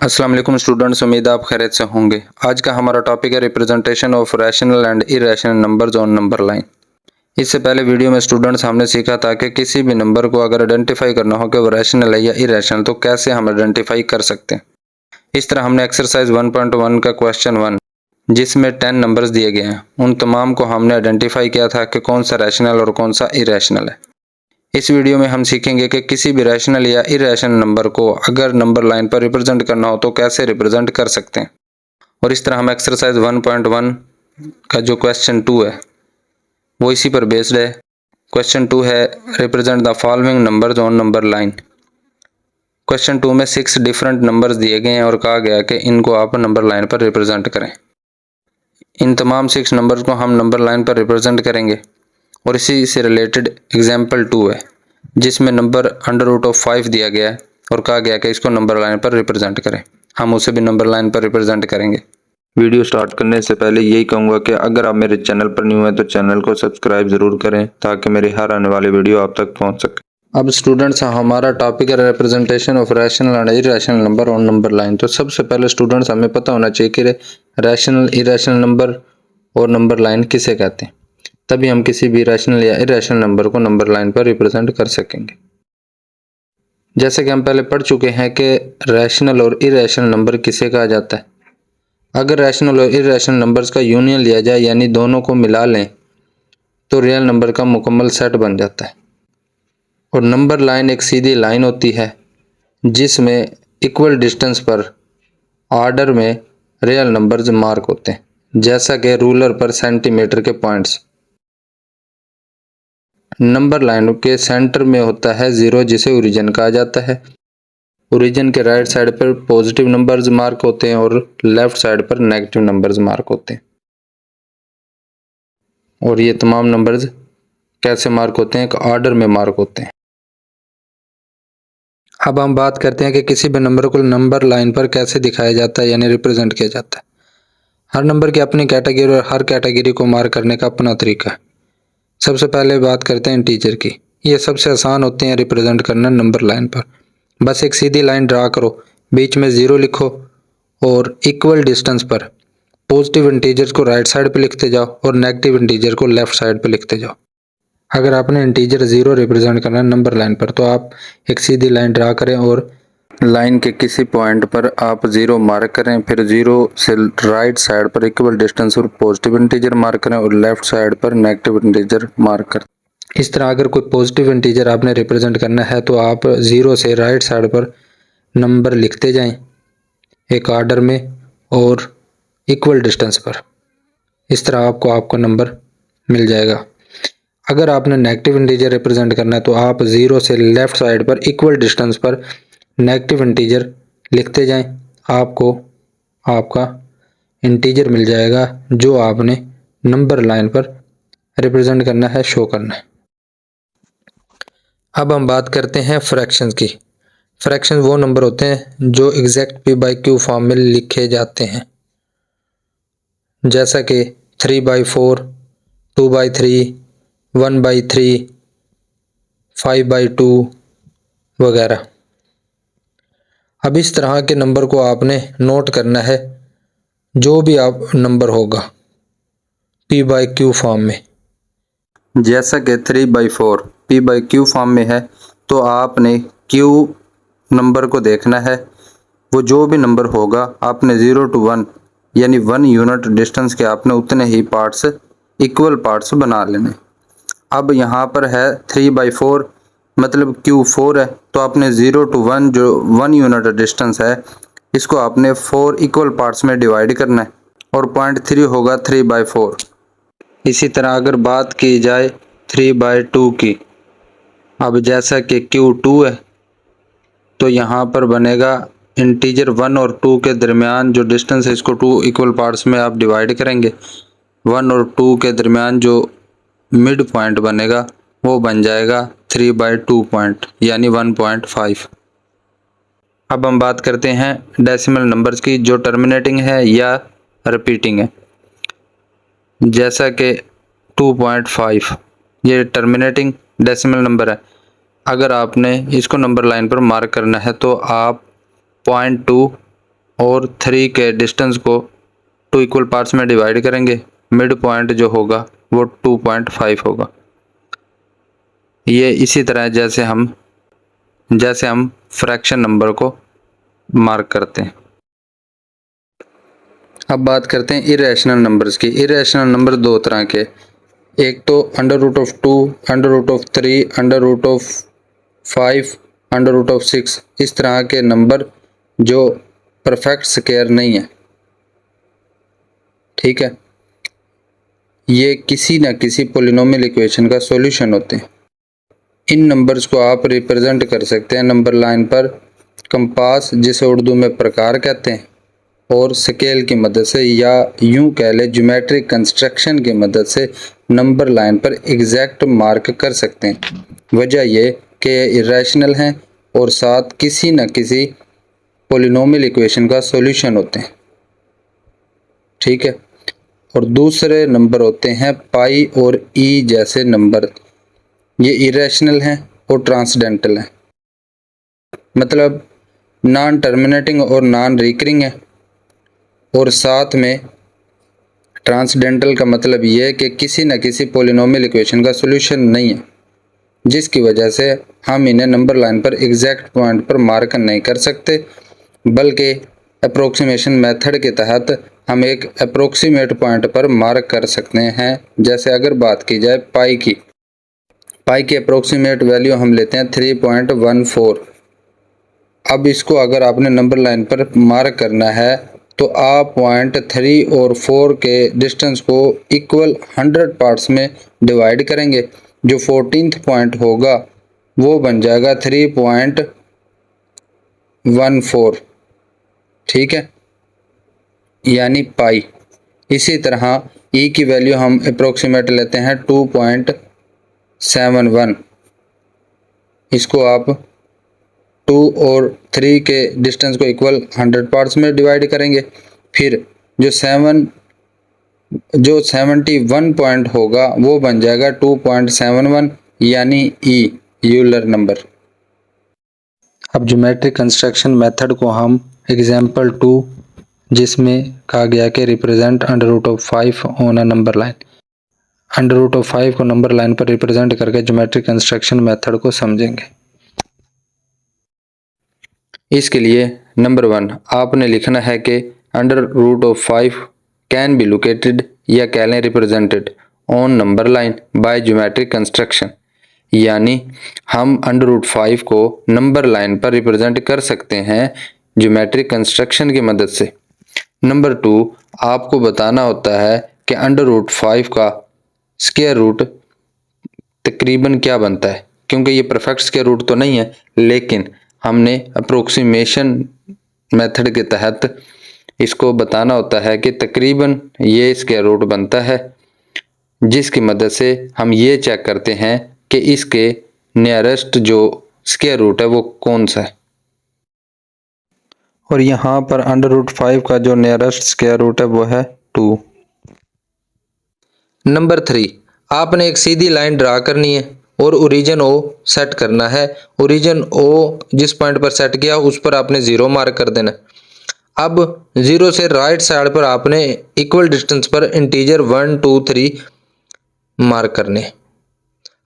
अस्सलाम वालेकुम स्टूडेंट्स, उम्मीद आप खैरियत से होंगे। आज का हमारा टॉपिक है representation of rational and irrational numbers on number line. इससे पहले वीडियो में स्टूडेंट्स हमने सीखा था कि किसी भी नंबर को अगर आइडेंटिफाई करना हो कि वो रैशनल है या इरेशनल तो कैसे हम आइडेंटिफाई कर सकते हैं। इस तरह हमने एक्सरसाइज 1.1 का क्वेश्चन 1 जिसमें 10 नंबर्स दिए गए हैं उन तमाम को हमने आइडेंटिफाई किया था कि कौन सा रैशनल और कौन सा इरेशनल है। इस वीडियो में हम सीखेंगे कि किसी भी रैशनल या इरेशनल नंबर को अगर नंबर लाइन पर रिप्रेजेंट करना हो तो कैसे रिप्रेजेंट कर सकते हैं। और इस तरह हम एक्सरसाइज 1.1 का जो क्वेश्चन 2 है वो इसी पर बेस्ड है। क्वेश्चन 2 है represent the following numbers on number line. Question 2 में 6 डिफरेंट नंबर्स दिए गए हैं और कहा गया कि इनको आप नंबर लाइन पर रिप्रेजेंट करें। इन तमाम 6 नंबर्स को हम नंबर लाइन पर रिप्रेजेंट करेंगे और इसी से रिलेटेड एग्जाम्पल 2 है जिसमें नंबर √5 दिया गया है और कहा गया कि इसको नंबर लाइन पर रिप्रेजेंट करें। हम उसे भी नंबर लाइन पर रिप्रेजेंट करेंगे। वीडियो स्टार्ट करने से पहले यही कहूँगा कि अगर आप मेरे चैनल पर न्यू हैं तो चैनल को सब्सक्राइब ज़रूर करें ताकि मेरी हर आने वाली वीडियो आप तक पहुँच सके। अब स्टूडेंट्स हमारा टॉपिक है representation of rational and irrational number on number line. तो सबसे पहले स्टूडेंट्स हमें पता होना चाहिए कि रैशनल इरेशनल नंबर और नंबर लाइन किसे कहते हैं, तभी हम किसी भी रैशनल या इरेशनल नंबर को नंबर लाइन पर रिप्रेजेंट कर सकेंगे। जैसे कि हम पहले पढ़ चुके हैं कि रैशनल और इरेशनल नंबर किसे कहा जाता है। अगर रैशनल और इरेशनल नंबर्स का यूनियन लिया जाए यानी दोनों को मिला लें तो रियल नंबर का मुकम्मल सेट बन जाता है। और नंबर लाइन एक सीधी लाइन होती है जिसमें इक्वल डिस्टेंस पर ऑर्डर में रियल नंबर्स मार्क होते हैं, जैसा कि रूलर पर सेंटीमीटर के पॉइंट्स। नंबर लाइन के सेंटर में होता है 0 जिसे ओरिजिन कहा जाता है। ओरिजिन के राइट साइड पर पॉजिटिव नंबर्स मार्क होते हैं और लेफ्ट साइड पर नेगेटिव नंबर्स मार्क होते हैं। और ये तमाम नंबर्स कैसे मार्क होते हैं, एक ऑर्डर में मार्क होते हैं। अब हम बात करते हैं कि किसी भी नंबर को नंबर लाइन पर कैसे दिखाया जाता है यानी रिप्रेजेंट किया जाता है। हर नंबर की अपनी कैटेगरी और हर कैटेगरी को मार्क करने का अपना तरीका है। सबसे पहले बात करते हैं इंटीजर की। ये सबसे आसान होते हैं रिप्रेजेंट करना नंबर लाइन पर। बस एक सीधी लाइन ड्रा करो, बीच में 0 लिखो और इक्वल डिस्टेंस पर पॉजिटिव इंटीजर्स को राइट साइड पे लिखते जाओ और नेगेटिव इंटीजर को लेफ्ट साइड पे लिखते जाओ। अगर आपने इंटीजर 0 रिप्रेजेंट करना है नंबर लाइन पर तो आप एक सीधी लाइन ड्रा करें और लाइन के किसी पॉइंट पर आप 0 मार्क करें, फिर 0 से राइट साइड पर इक्वल डिस्टेंस पर पॉजिटिव इंटीजर मार्क करें और लेफ्ट साइड पर नेगेटिव इंटीजर मार्क करें। इस तरह अगर कोई पॉजिटिव इंटीजर आपने रिप्रेजेंट करना है तो आप 0 से राइट साइड पर नंबर लिखते जाएं एक ऑर्डर में और इक्वल डिस्टेंस पर। इस तरह आपको आपका नंबर मिल जाएगा। अगर आपने नेगेटिव इंटीजर रिप्रेजेंट करना है तो आप 0 से लेफ्ट साइड पर इक्वल डिस्टेंस पर नेगेटिव इंटीजर लिखते जाएं। आपको आपका इंटीजर मिल जाएगा जो आपने नंबर लाइन पर रिप्रेजेंट करना है, शो करना है। अब हम बात करते हैं फ्रैक्शंस की। फ्रैक्शन वो नंबर होते हैं जो एग्जैक्ट p/q फॉर्म में लिखे जाते हैं, जैसा कि 3/4, 2/3, 1/3, 5/2 वगैरह। अब इस तरह के नंबर को आपने नोट करना है, जो भी आप नंबर होगा p/q फॉर्म में। जैसा कि 3/4 p/q फॉर्म में है तो आपने q नंबर को देखना है। वो जो भी नंबर होगा आपने 0 to 1 यानी 1 यूनिट डिस्टेंस के आपने उतने ही पार्ट्स इक्वल पार्ट्स बना लेने। अब यहाँ पर है 3/4 मतलब Q4 है तो आपने 0 to 1 जो 1 यूनिट डिस्टेंस है इसको आपने 4 इक्वल पार्ट्स में डिवाइड करना है और 0.3 होगा 3/4। इसी तरह अगर बात की जाए 3/2 की, अब जैसा कि Q2 है तो यहाँ पर बनेगा इंटीजर 1 और 2 के दरमियान जो डिस्टेंस है इसको 2 इक्वल पार्ट्स में आप डिवाइड करेंगे। 1 और 2 के दरमियान जो मिड पॉइंट बनेगा वो बन जाएगा 3/2 पॉइंट यानी 1.5। अब हम बात करते हैं डेसिमल नंबर्स की जो टर्मिनेटिंग है या रिपीटिंग है। जैसा कि 2.5 ये टर्मिनेटिंग डेसिमल नंबर है। अगर आपने इसको नंबर लाइन पर मार्क करना है तो आप 0.2 और 3 के डिस्टेंस को 2 इक्वल पार्ट्स में डिवाइड करेंगे, मिड पॉइंट जो होगा वो 2.5 होगा। ये इसी तरह जैसे हम फ्रैक्शन नंबर को मार्क करते हैं। अब बात करते हैं इरेशनल नंबर्स की। इरेशनल नंबर दो तरह के, एक तो √2, √3, √5, √6, इस तरह के नंबर जो परफेक्ट स्क्वायर नहीं है, ठीक है। ये किसी न किसी पोलिनोमियल इक्वेशन का सॉल्यूशन होते हैं। इन नंबर्स को आप रिप्रेजेंट कर सकते हैं नंबर लाइन पर कंपास, जिसे उर्दू में प्रकार कहते हैं, और स्केल की मदद से, या यूं कह ले ज्योमेट्रिक कंस्ट्रक्शन की मदद से नंबर लाइन पर एग्जैक्ट मार्क कर सकते हैं। वजह ये कि ये इरेशनल हैं और साथ किसी न किसी पोलिनोमियल इक्वेशन का सॉल्यूशन होते हैं, ठीक है। और दूसरे नंबर होते हैं पाई और ई जैसे नंबर। ये इरेशनल हैं और ट्रांसडेंटल हैं, मतलब नॉन टर्मिनेटिंग और नॉन रिकरिंग है। और साथ में ट्रांसडेंटल का मतलब ये है कि किसी न किसी पोलिनोमियल इक्वेशन का सॉल्यूशन नहीं है, जिसकी वजह से हम इन्हें नंबर लाइन पर एग्जैक्ट पॉइंट पर मार्क नहीं कर सकते, बल्कि अप्रोक्सीमेशन मेथड के तहत हम एक अप्रोक्सीमेट पॉइंट पर मार्क कर सकते हैं। जैसे अगर बात की जाए पाई की अप्रोक्सीमेट वैल्यू हम लेते हैं 3.14। अब इसको अगर आपने नंबर लाइन पर मार्क करना है तो आप पॉइंट 3 और 4 के डिस्टेंस को इक्वल 100 पार्ट्स में डिवाइड करेंगे। जो 14th पॉइंट होगा वो बन जाएगा 3.14, ठीक है, यानी पाई। इसी तरह ई की वैल्यू हम अप्रोक्सीमेट लेते हैं 2.71। इसको आप 2 और 3 के डिस्टेंस को इक्वल 100 पार्ट्स में डिवाइड करेंगे। फिर जो 71 पॉइंट होगा वो बन जाएगा 2.71, यानी ई यूलर नंबर। अब ज्योमेट्रिक कंस्ट्रक्शन मेथड को हम एग्जाम्पल 2, जिसमें कहा गया कि represent √5 on a number line, √5 को नंबर लाइन पर रिप्रेजेंट करके ज्योमेट्रिक कंस्ट्रक्शन मेथड को समझेंगे। इसके लिए नंबर 1 आपने लिखना है कि √5 कैन बी लोकेटेड, या कह लें represented, on number line by geometric construction, यानी हम √5 को नंबर लाइन पर रिप्रेजेंट कर सकते हैं ज्योमेट्रिक कंस्ट्रक्शन की मदद से। नंबर 2 आपको बताना होता है कि √5 का स्क्वायर रूट तकरीबन क्या बनता है, क्योंकि ये परफेक्ट स्क्वायर रूट तो नहीं है, लेकिन हमने अप्रोक्सीमेशन मेथड के तहत इसको बताना होता है कि तकरीबन ये स्क्वायर रूट बनता है, जिसकी मदद से हम ये चेक करते हैं कि इसके नियरेस्ट जो स्क्वायर रूट है वो कौन सा है। और यहाँ पर √5 का जो नियरेस्ट स्क्वायर रूट है वो है 2। नंबर 3 आपने एक सीधी लाइन ड्रा करनी है और ओरिजिन ओ सेट करना है। ओरिजिन ओ जिस पॉइंट पर सेट किया उस पर आपने 0 मार्क कर देना। अब 0 से राइट साइड पर आपने इक्वल डिस्टेंस पर इंटीजर 1, 2, 3 मार्क करने।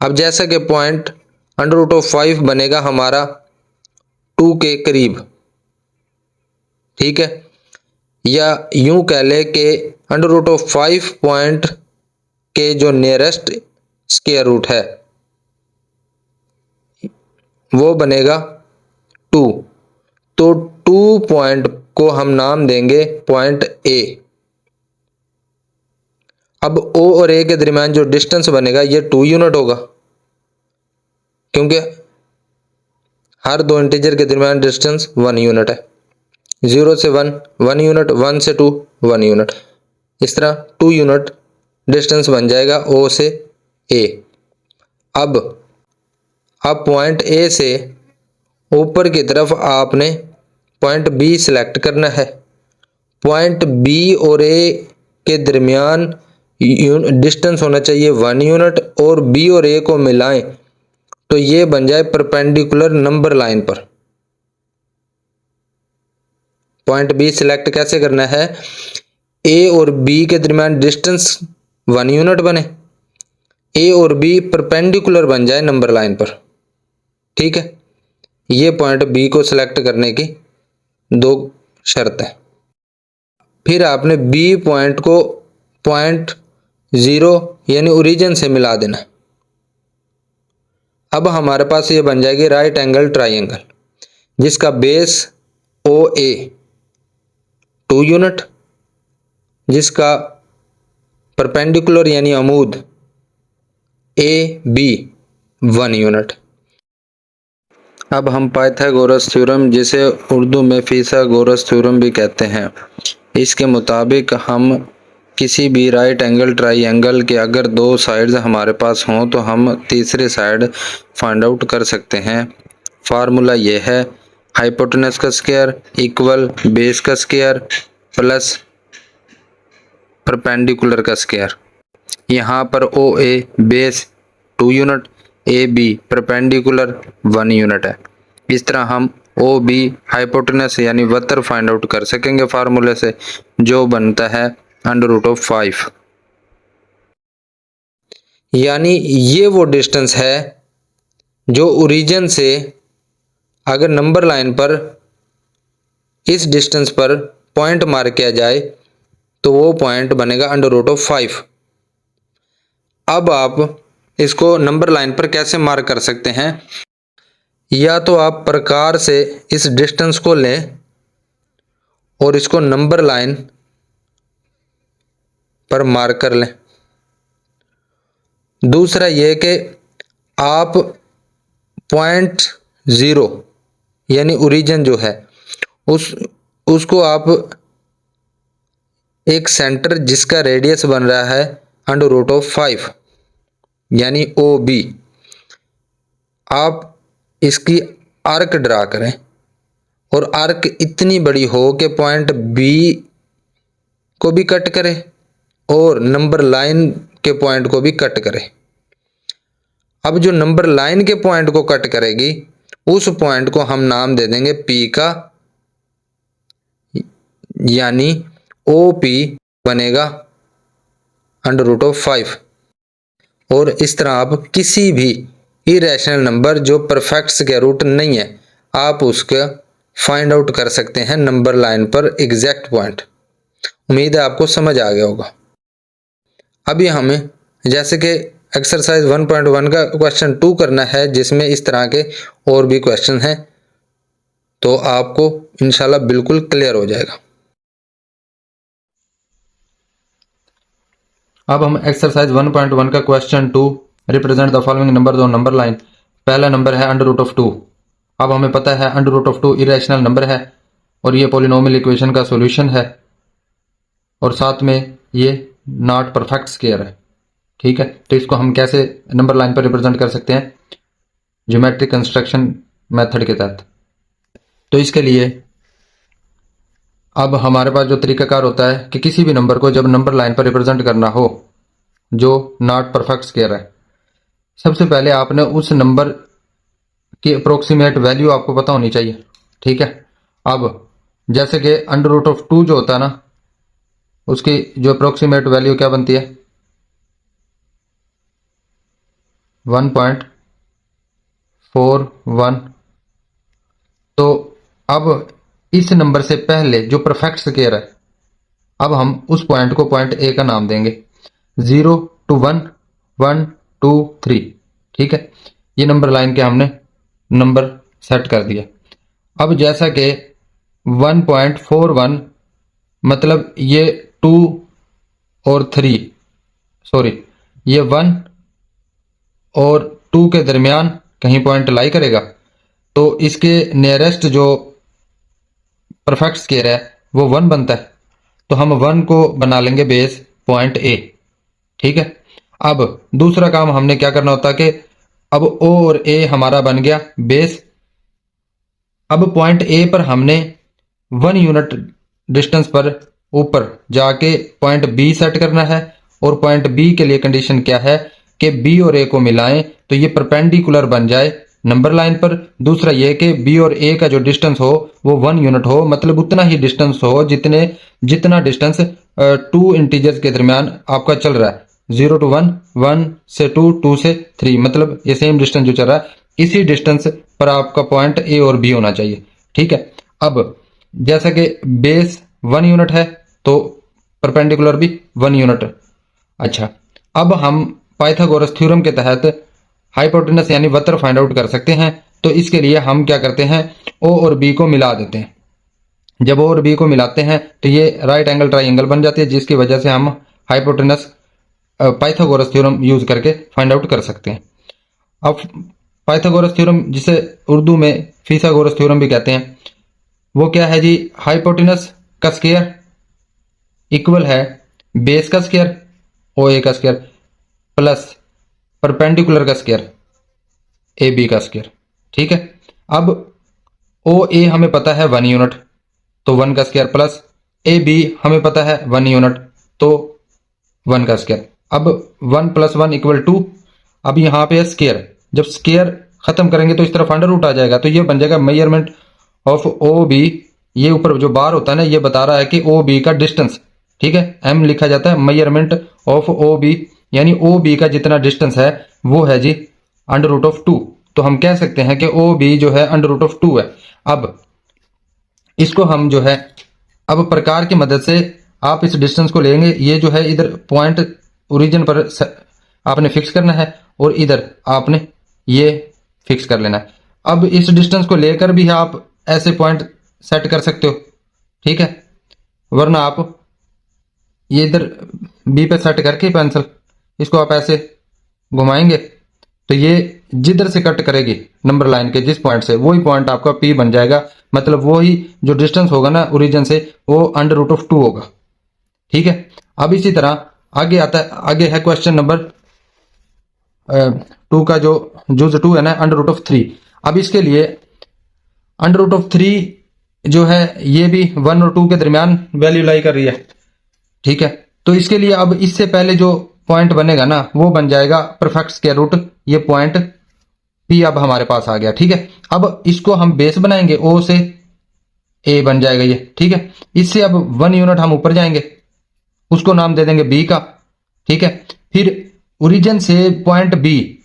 अब जैसा कि पॉइंट √5 बनेगा हमारा 2 के करीब, ठीक है, या यूं कह ले कि √5 पॉइंट के जो नियरेस्ट स्क्वायर रूट है वो बनेगा 2। तो 2 पॉइंट को हम नाम देंगे पॉइंट ए। अब ओ और ए के दरमियान जो डिस्टेंस बनेगा ये 2 यूनिट होगा, क्योंकि हर दो इंटीजर के दरमियान डिस्टेंस 1 यूनिट है। 0 से 1 1 यूनिट, 1 से 2 1 यूनिट, इस तरह 2 यूनिट डिस्टेंस बन जाएगा ओ से ए। अब पॉइंट ए से ऊपर की तरफ आपने पॉइंट बी सिलेक्ट करना है। पॉइंट बी और ए के दरमियान डिस्टेंस होना चाहिए 1 यूनिट, और बी और ए को मिलाएं तो ये बन जाए परपेंडिकुलर नंबर लाइन पर, पॉइंट बी सिलेक्ट कैसे करना है, ए और बी के दरमियान डिस्टेंस 1 यूनिट बने, ए और बी परपेंडिकुलर बन जाए नंबर लाइन पर। ठीक है, ये पॉइंट बी को सिलेक्ट करने की दो शर्त है। फिर आपने बी पॉइंट को पॉइंट 0 यानी ओरिजिन से मिला देना। अब हमारे पास ये बन जाएगी राइट एंगल ट्राइंगल, जिसका बेस ओ ए 2 यूनिट, जिसका परपेंडिकुलर यानी अमूद ए बी 1 यूनिट। अब हम पाइथागोरस थ्योरम, जिसे उर्दू में फिसागोरस थ्योरम भी कहते हैं, इसके मुताबिक हम किसी भी राइट एंगल ट्राइंगल के अगर दो साइड्स हमारे पास हों तो हम तीसरे साइड फाइंड आउट कर सकते हैं। फार्मूला ये है, हाइपोटेनस का स्क्वायर इक्वल बेस का स्क्वायर प्लस परपेंडिकुलर का स्क्वायर। यहाँ पर O A base 2 unit, A B perpendicular 1 unit है। इस तरह हम ओ बी हाइपोटेनस यानी वतर फाइंड आउट कर सकेंगे फार्मूले से, जो बनता है √5। यानी ये वो डिस्टेंस है जो ओरिजिन से अगर नंबर लाइन पर इस डिस्टेंस पर पॉइंट मार्क किया जाए तो वो पॉइंट बनेगा √5। अब आप इसको नंबर लाइन पर कैसे मार्क कर सकते हैं, या तो आप प्रकार से इस डिस्टेंस को लें और इसको नंबर लाइन पर मार्क कर लें। दूसरा यह कि आप पॉइंट 0 यानी ओरिजिन जो है उसको आप एक सेंटर जिसका रेडियस बन रहा है √5 यानी ओ बी, आप इसकी आर्क ड्रा करें और आर्क इतनी बड़ी हो कि पॉइंट बी को भी कट करे और नंबर लाइन के पॉइंट को भी कट करे। अब जो नंबर लाइन के पॉइंट को कट करेगी उस पॉइंट को हम नाम दे देंगे पी का, यानी ओ पी बनेगा √5। और इस तरह आप किसी भी इरेशनल नंबर जो परफेक्ट स्क्वायर रूट नहीं है, आप उसका फाइंड आउट कर सकते हैं नंबर लाइन पर एग्जैक्ट पॉइंट। उम्मीद है आपको समझ आ गया होगा। अभी हमें जैसे कि एक्सरसाइज 1.1 का क्वेश्चन 2 करना है, जिसमें इस तरह के और भी क्वेश्चन हैं, तो आपको इंशाल्लाह बिल्कुल क्लियर हो जाएगा। अब हम एक्सरसाइज 1.1 का question 2, represent the following numbers on number line. पहला नंबर है √2। अब हमें पता है √2 इरेशनल नंबर है और ये पॉलिनोमियल इक्वेशन का सॉल्यूशन है और साथ में ये नॉट परफेक्ट स्क्वायर है। ठीक है, तो इसको हम कैसे नंबर लाइन पर रिप्रेजेंट कर सकते हैं ज्योमेट्रिक कंस्ट्रक्शन मेथड के तहत। तो इसके लिए अब हमारे पास जो तरीकाकार होता है कि किसी भी नंबर को जब नंबर लाइन पर रिप्रेजेंट करना हो जो नॉट परफेक्ट स्क्वायर है, सबसे पहले आपने उस नंबर की अप्रोक्सीमेट वैल्यू आपको पता होनी चाहिए। ठीक है, अब जैसे कि √2 जो होता है ना, उसकी जो अप्रोक्सीमेट वैल्यू क्या बनती है 1.41। तो अब इस नंबर से पहले जो परफेक्ट स्क्वायर है, अब हम उस पॉइंट को पॉइंट ए का नाम देंगे। 0 to 1, 1 2 3। ठीक है, ये नंबर लाइन के हमने नंबर सेट कर दिया। अब जैसा कि 1.41 मतलब ये 2 और 3, सॉरी ये 1 और 2 के दरमियान कहीं पॉइंट लाई करेगा, तो इसके नियरेस्ट जो परफेक्ट स्क्वायर है वो 1 बनता है, तो हम 1 को बना लेंगे बेस पॉइंट ए। ठीक है, अब दूसरा काम हमने क्या करना होता है कि अब ओ और ए हमारा बन गया बेस। अब पॉइंट ए पर हमने 1 यूनिट डिस्टेंस पर ऊपर जाके पॉइंट बी सेट करना है और पॉइंट बी के लिए कंडीशन क्या है कि बी और ए को मिलाएं तो ये परपेंडिकुलर बन जाए नंबर लाइन पर, दूसरा ये कि बी और ए का जो डिस्टेंस हो वो 1 यूनिट हो, मतलब उतना ही डिस्टेंस हो जितना डिस्टेंस टू इंटीजर्स के दरमियान आपका चल रहा है, 0 to 1, 1 से 2, 2 से 3, मतलब ये सेम डिस्टेंस जो चल रहा है इसी डिस्टेंस पर आपका पॉइंट ए और बी होना चाहिए। ठीक है, अब जैसा कि बेस 1 यूनिट है तो परपेंडिकुलर भी 1 यूनिट। अच्छा, अब हम पाइथागोरस थ्योरम के तहत हाइपोटेनस यानी वक्र फाइंड आउट कर सकते हैं। तो इसके लिए हम क्या करते हैं, ओ और बी को मिला देते हैं। जब ओ और बी को मिलाते हैं तो ये राइट एंगल ट्राइंगल बन जाती है, जिसकी वजह से हम हाइपोटेनस पाइथागोरस थ्योरम यूज करके फाइंड आउट कर सकते हैं। अब पाइथागोरस थ्योरम, जिसे उर्दू में फिथागोरस थ्योरम भी कहते हैं, वो क्या है जी, हाइपोटेनस का स्क्वायर इक्वल है बेस का स्क्वायर ओ ए का स्क्वायर प्लस परपेंडिकुलर का स्क्वायर ए बी का स्क्वायर। ठीक है, अब ओ ए हमें पता है 1 यूनिट तो 1 का स्क्वायर प्लस ए बी हमें पता है 1 यूनिट तो 1 का स्क्वायर। अब 1 + 1 = 2। अब यहां पे स्क्वायर, जब स्क्वायर खत्म करेंगे तो इस तरफ अंडर रूट आ जाएगा, तो ये बन जाएगा मेजरमेंट ऑफ ओ बी। ये ऊपर जो बार होता है ना, ये बता रहा है कि ओ बी का डिस्टेंस। ठीक है, एम लिखा जाता है मेजरमेंट ऑफ ओ बी, यानी ओ बी का जितना डिस्टेंस है वो है जी √2। तो हम कह सकते हैं कि ओ बी जो है √2 है। अब इसको हम जो है, अब प्रकार की मदद से आप इस डिस्टेंस को लेंगे, ये जो है इधर पॉइंट ओरिजिन पर आपने फिक्स करना है और इधर आपने ये फिक्स कर लेना है। अब इस डिस्टेंस को लेकर भी आप ऐसे पॉइंट सेट कर सकते हो। ठीक है, वरना आप ये इधर बी पे सेट करके पेंसिल इसको आप ऐसे घुमाएंगे तो ये जिधर से कट करेगी नंबर लाइन के जिस पॉइंट से, वही पॉइंट आपका पी बन जाएगा, मतलब वही जो डिस्टेंस होगा ना ओरिजिन से वो √2 होगा। ठीक है, अब इसी तरह आगे आता है, आगे है क्वेश्चन नंबर 2 का जो जुज 2 है ना, √3। अब इसके लिए √3 जो है ये भी 1 और 2 के दरमियान वैल्यू लाई कर रही है। ठीक है, तो इसके लिए अब इससे पहले जो पॉइंट बनेगा ना वो बन जाएगा परफेक्ट स्क्वायर रूट, ये पॉइंट पी अब हमारे पास आ गया। ठीक है, अब इसको हम बेस बनाएंगे, ओ से ए बन जाएगा ये। ठीक है, इससे अब 1 यूनिट हम ऊपर जाएंगे, उसको नाम दे देंगे बी का। ठीक है, फिर ओरिजिन से पॉइंट बी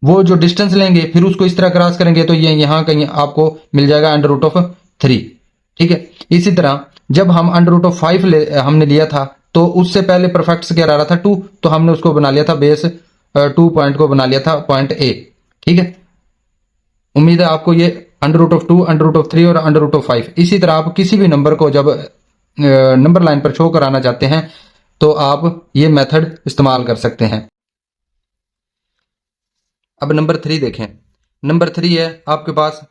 वो जो डिस्टेंस लेंगे फिर उसको इस तरह क्रॉस करेंगे तो ये यहां कहीं आपको मिल जाएगा √3। ठीक है, इसी तरह जब हम √5 हमने लिया था तो उससे पहले परफेक्ट स्क्वायर आ रहा था 2, तो हमने उसको बना लिया था बेस 2 पॉइंट को बना लिया था पॉइंट ए। ठीक है, उम्मीद है आपको ये √2, √3 और √5, इसी तरह आप किसी भी नंबर को जब नंबर लाइन पर शो कराना चाहते हैं तो आप ये मेथड इस्तेमाल कर सकते हैं। अब नंबर 3 देखें। नंबर 3 है आपके पास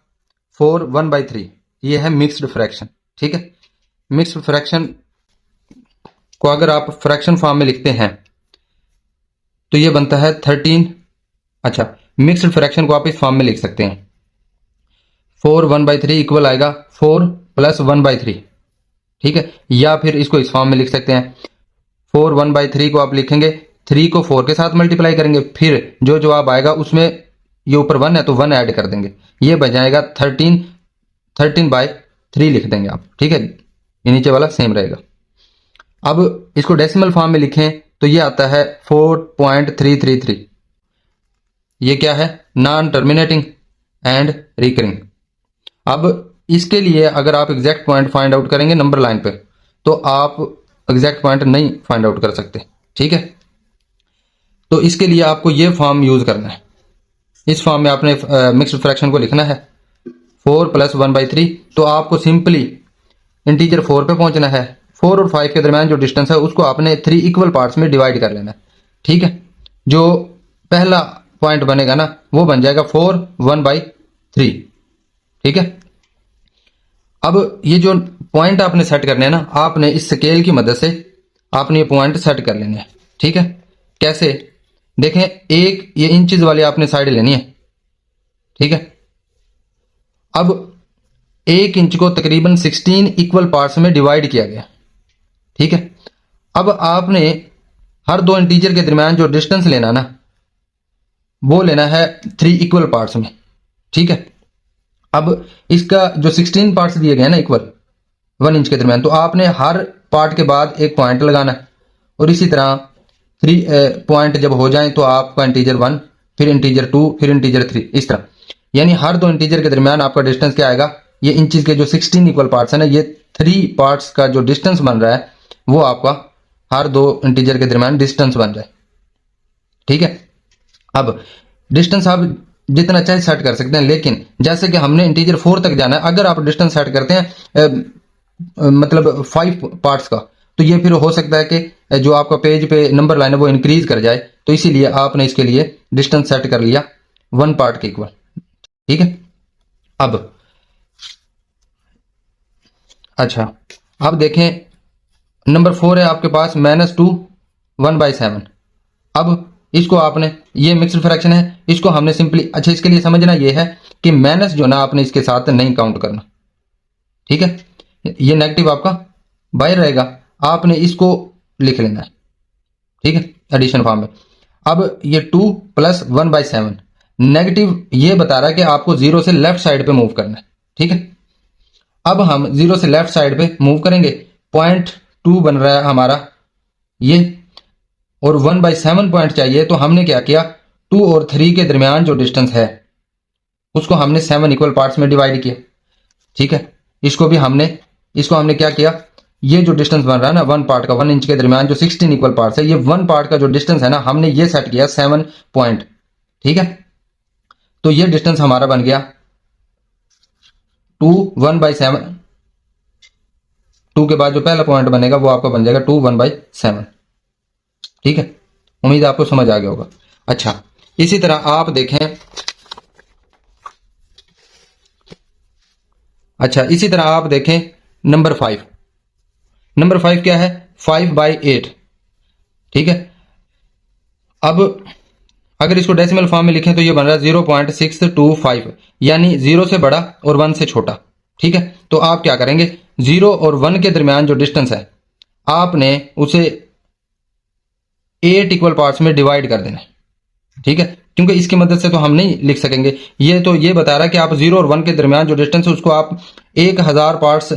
4 1/3, ये है मिक्स्ड फ्रैक्शन। ठीक है, मिक्स्ड फ्रैक्शन को अगर आप फ्रैक्शन फॉर्म में लिखते हैं तो ये बनता है 13। अच्छा, मिक्स्ड फ्रैक्शन को आप इस फॉर्म में लिख सकते हैं, 4 1/3 इक्वल आएगा 4 + 1/3। ठीक है, या फिर इसको इस फॉर्म में लिख सकते हैं, 4 1/3 को आप लिखेंगे, 3 को 4 के साथ मल्टीप्लाई करेंगे, फिर जो जवाब आएगा उसमें ये ऊपर 1 है तो 1 ऐड कर देंगे, ये बन जाएगा 13/3 लिख देंगे आप। ठीक है, ये नीचे वाला सेम रहेगा। अब इसको डेसिमल फॉर्म में लिखें तो ये आता है 4.333। ये क्या है, नॉन टर्मिनेटिंग एंड रिकरिंग। अब इसके लिए अगर आप एग्जैक्ट पॉइंट फाइंड आउट करेंगे नंबर लाइन पे तो आप एग्जैक्ट पॉइंट नहीं फाइंड आउट कर सकते। ठीक है, तो इसके लिए आपको ये फॉर्म यूज करना है। इस फॉर्म में आपने मिक्स्ड फ्रैक्शन को लिखना है 4 + 1/3, तो आपको सिंपली इंटीजर 4 पे पहुंचना है। 4 और 5 के दरमियान जो डिस्टेंस है उसको आपने 3 इक्वल पार्ट्स में डिवाइड कर लेना है। ठीक है, जो पहला पॉइंट बनेगा ना वो बन जाएगा 4 1/3। ठीक है, अब ये जो पॉइंट आपने सेट करने हैं ना, आपने इस स्केल की मदद से आपने ये पॉइंट सेट कर लेने हैं। ठीक है, कैसे देखें, एक ये इंचेस वाली आपने साइड लेनी है। ठीक है, अब 1 इंच को तकरीबन 16 इक्वल पार्ट्स में डिवाइड किया गया। ठीक है, अब आपने हर दो इंटीजर के दरमियान जो डिस्टेंस लेना ना वो लेना है 3 इक्वल पार्ट्स में। ठीक है। अब इसका जो 16 पार्ट्स दिए गए हैं ना इक्वल 1 इंच के दरमियान, तो आपने हर पार्ट के बाद एक पॉइंट लगाना है, और इसी तरह 3 पॉइंट जब हो जाए तो आपका इंटीजर 1, फिर इंटीजर 2, फिर इंटीजर 3, इस तरह। यानी हर दो इंटीजर के दरमियान आपका डिस्टेंस क्या आएगा, ये इंचेस के जो 16 इक्वल पार्ट्स है ना, ये 3 पार्ट्स का जो डिस्टेंस बन रहा है वो आपका हर दो इंटीजर के दरमियान डिस्टेंस बन जाए। ठीक है। अब डिस्टेंस आप जितना चाहे सेट कर सकते हैं, लेकिन जैसे कि हमने इंटीजर 4 तक जाना है, अगर आप डिस्टेंस सेट करते हैं मतलब 5 पार्ट्स का, तो ये फिर हो सकता है कि जो आपका पेज पे नंबर लाइन है वो इंक्रीज कर जाए, तो इसीलिए आपने इसके लिए डिस्टेंस सेट कर लिया 1 पार्ट के इक्वल। ठीक है। अब अच्छा, अब देखें नंबर 4 है आपके पास -2 1/7। अब इसको आपने, ये मिक्स्ड फ्रैक्शन है, इसको हमने सिंपली, अच्छा इसके लिए समझना ये है कि माइनस जो ना आपने इसके साथ नहीं काउंट करना। ठीक है। ये नेगेटिव आपका बाहर रहेगा, आपने इसको लिख लेना है। ठीक है, एडिशन फॉर्म में। अब ये 2 + 1/7 नेगेटिव ये बता रहा है कि आपको 0 से लेफ्ट साइड पे मूव करना है। ठीक है। अब हम 0 से लेफ्ट साइड पे मूव करेंगे, 0.2 बन रहा है हमारा ये, और 1/7 पॉइंट चाहिए, तो हमने क्या किया, 2 और 3 के दरमियान जो डिस्टेंस है उसको हमने 7 इक्वल पार्ट्स में डिवाइड किया। ठीक है। इसको हमने क्या किया, ये जो डिस्टेंस बन रहा है ना 1 पार्ट का, 1 इंच के दरमियान जो 16 इक्वल पार्ट्स है, ये 1 पार्ट का जो डिस्टेंस है ना, हमने ये सेट किया 7 पॉइंट। ठीक है। तो ये डिस्टेंस हमारा बन गया 2 1/7, 2 के बाद जो पहला पॉइंट बनेगा वो आपका बन जाएगा 2 1/7। ठीक है। उम्मीद आपको समझ आ गया होगा। अच्छा, इसी तरह आप देखें, नंबर 5। नंबर 5 क्या है, 5/8। ठीक है। अब अगर इसको डेसिमल फॉर्म में लिखें तो ये बन रहा है 0.625, यानी 0 से बड़ा और 1 से छोटा। ठीक है। तो आप क्या करेंगे, 0 और 1 के दरमियान जो डिस्टेंस है आपने उसे 8 इक्वल पार्ट्स में डिवाइड कर देना है। ठीक है। क्योंकि इसकी मदद से तो हम नहीं लिख सकेंगे, ये तो ये बता रहा है कि आप 0 और 1 के दरमियान जो डिस्टेंस है उसको आप 1000 पार्ट्स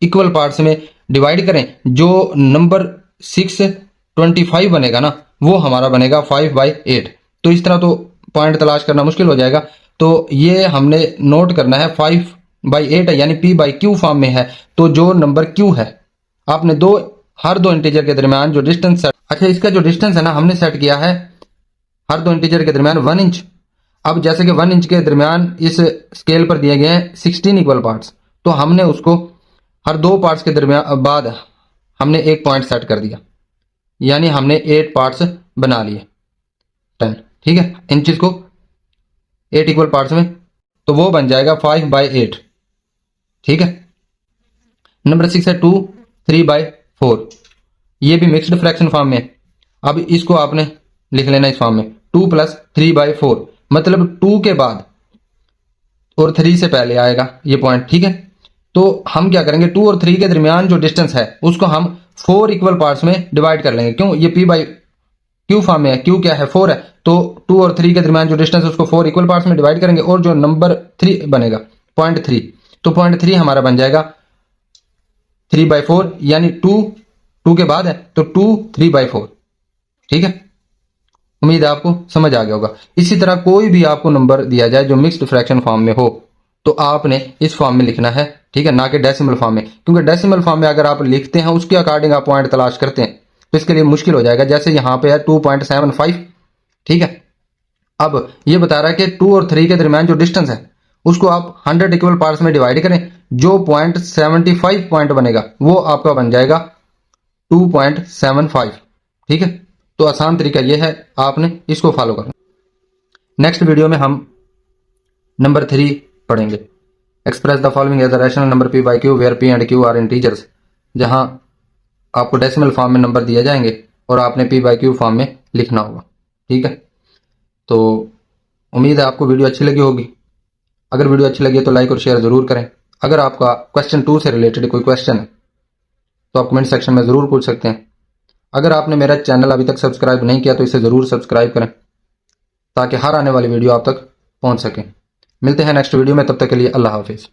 इक्वल पार्ट्स में डिवाइड करें, जो नंबर 625 बनेगा ना वो हमारा बनेगा 5/8। तो इस तरह तो पॉइंट तलाश करना मुश्किल हो जाएगा, तो ये हमने नोट करना है 5/8 है, यानी P/Q फॉर्म में है, तो जो नंबर Q है आपने हर दो इंटीजर के दरमियान जो डिस्टेंस सेट, अच्छा इसका जो डिस्टेंस है ना हमने सेट किया है हर दो इंटीजर के दरमियान 1 इंच। अब जैसे कि 1 इंच के दरमियान इस स्केल पर दिए गए हैं 16 इक्वल पार्ट्स, तो हमने उसको हर दो पार्ट्स के दरमियान बाद हमने एक पॉइंट सेट कर दिया, यानी हमने 8 पार्ट्स बना लिए 10। ठीक है, इंचेस को 8 इक्वल पार्ट्स में, तो वो बन जाएगा 5/8। ठीक है। नंबर 6 है 2 3/4, ये भी मिक्स्ड फ्रैक्शन फॉर्म में। अब इसको आपने लिख लेना इस फॉर्म में 2 + 3/4, मतलब 2 के बाद और 3 से पहले आएगा ये पॉइंट। ठीक है। तो हम क्या करेंगे, 2 और 3 के दरमियान जो डिस्टेंस है उसको हम 4 इक्वल पार्ट्स में डिवाइड कर लेंगे। क्यों, ये P/Q फॉर्म में है, Q क्या है 4 है, तो 2 और 3 के दरमियान जो डिस्टेंस है उसको 4 इक्वल पार्ट्स में डिवाइड करेंगे, और जो नंबर 3 बनेगा 0.3, तो 0.3 हमारा बन जाएगा 3/4, यानी 2 के बाद है तो 2 3/4। ठीक है। उम्मीद आपको समझ आ गया होगा। इसी तरह कोई भी आपको नंबर दिया जाए जो मिक्स्ड फ्रैक्शन फॉर्म में हो, तो आपने इस फॉर्म में लिखना है। ठीक है, ना कि डेसिमल फॉर्म में, क्योंकि डेसिमल फॉर्म में अगर आप लिखते हैं उसके अकॉर्डिंग आप पॉइंट तलाश करते हैं तो इसके लिए मुश्किल हो जाएगा। जैसे यहां पे है 2.75। ठीक है। अब ये बता रहा है कि 2 और 3 के दरमियान जो डिस्टेंस है उसको आप 100 इक्वल पार्ट्स में डिवाइड करें, जो 0.75 पॉइंट बनेगा वो आपका बन जाएगा 2.75। ठीक है। तो आसान तरीका यह है, आपने इसको फॉलो करना। नेक्स्ट वीडियो में हम नंबर 3 पढ़ेंगे। Express the following as a rational number P/Q where P and Q are integers, जहां आपको डेसिमल फॉर्म में नंबर दिए जाएंगे और आपने P/Q फॉर्म में लिखना होगा। ठीक है। तो उम्मीद है आपको वीडियो अच्छी लगी होगी। अगर वीडियो अच्छी लगी तो लाइक और शेयर जरूर करें। अगर आपका क्वेश्चन 2 से रिलेटेड कोई क्वेश्चन है तो आप कमेंट सेक्शन में जरूर पूछ सकते हैं। अगर आपने मेरा चैनल अभी तक सब्सक्राइब नहीं किया तो इसे जरूर सब्सक्राइब करें ताकि हर आने वाली वीडियो आप तक पहुंच सके। मिलते हैं नेक्स्ट वीडियो में, तब तक के लिए अल्लाह हाफिज़।